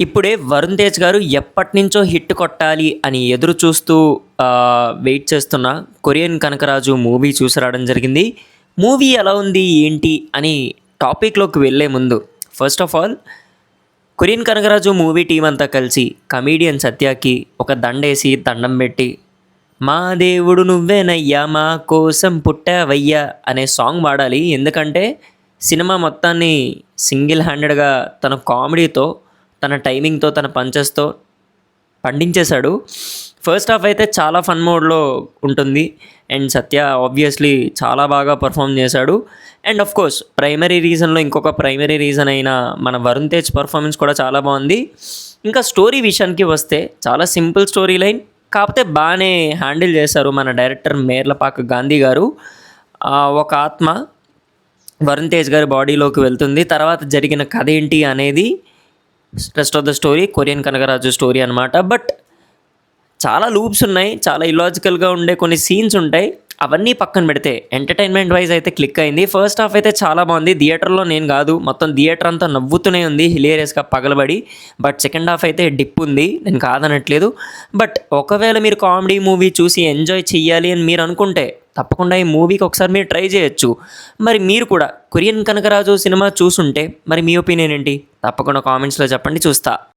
ఇప్పుడే వరుణ్ తేజ్ గారు ఎప్పటినుంచో హిట్ కొట్టాలి అని ఎదురు చూస్తూ వెయిట్ చేస్తున్న కొరియన్ కనకరాజు మూవీ చూసి రావడం జరిగింది. మూవీ ఎలా ఉంది ఏంటి అని టాపిక్లోకి వెళ్ళే ముందు first of all Korean Kanakaraju movie team అంతా కలిసి కమీడియన్ సత్యకి ఒక దండేసి దండం పెట్టి మా దేవుడు నువ్వేనయ్యా మా కోసం పుట్టావయ్యా అనే సాంగ్ పాడాలి. ఎందుకంటే సినిమా మొత్తాన్ని సింగిల్ హ్యాండెడ్గా తన కామెడీతో, తన టైమింగ్తో, తన పంచెస్తో పండించేశాడు. ఫస్ట్ హాఫ్ అయితే చాలా ఫన్ మోడ్లో ఉంటుంది అండ్ సత్య ఆబ్వియస్లీ చాలా బాగా పర్ఫామ్ చేశాడు. అండ్ ఆఫ్ కోర్స్ ప్రైమరీ రీజన్లో ఇంకొక ప్రైమరీ రీజన్ అయిన మన వరుణ్ తేజ్ పర్ఫార్మెన్స్ కూడా చాలా బాగుంది. ఇంకా స్టోరీ విషయానికి వస్తే చాలా సింపుల్ స్టోరీ లైన్, కాకపోతే బాగానే హ్యాండిల్ చేశారు మన డైరెక్టర్ మేర్లపాక గాంధీ గారు. ఒక ఆత్మ వరుణ్ తేజ్ గారి బాడీలోకి వెళ్తుంది, తర్వాత జరిగిన కథ ఏంటి అనేది rest of the story Korean Kanakaraju story అనమాట. బట్ చాలా లూప్స్ ఉన్నాయి, చాలా ఇలాజికల్గా ఉండే కొన్ని సీన్స్ ఉంటాయి. అవన్నీ పక్కన పెడితే ఎంటర్టైన్మెంట్ వైజ్ అయితే క్లిక్ అయింది. ఫస్ట్ హాఫ్ అయితే చాలా బాగుంది. థియేటర్లో నేను కాదు, మొత్తం థియేటర్ అంతా నవ్వుతూనే ఉంది హిలేరియస్గా పగలబడి. బట్ సెకండ్ హాఫ్ అయితే డిప్ ఉంది, నేను కాదనట్లేదు. బట్ ఒకవేళ మీరు కామెడీ మూవీ చూసి ఎంజాయ్ చెయ్యాలి అని మీరు అనుకుంటే తప్పకుండా ఈ మూవీకి ఒకసారి మీరు ట్రై చేయొచ్చు. మరి మీరు కూడా కొరియన్ కనకరాజు సినిమా చూసుంటే మరి మీ ఒపీనియన్ ఏంటి? తప్పకుండా కామెంట్స్లో చెప్పండి, చూస్తా.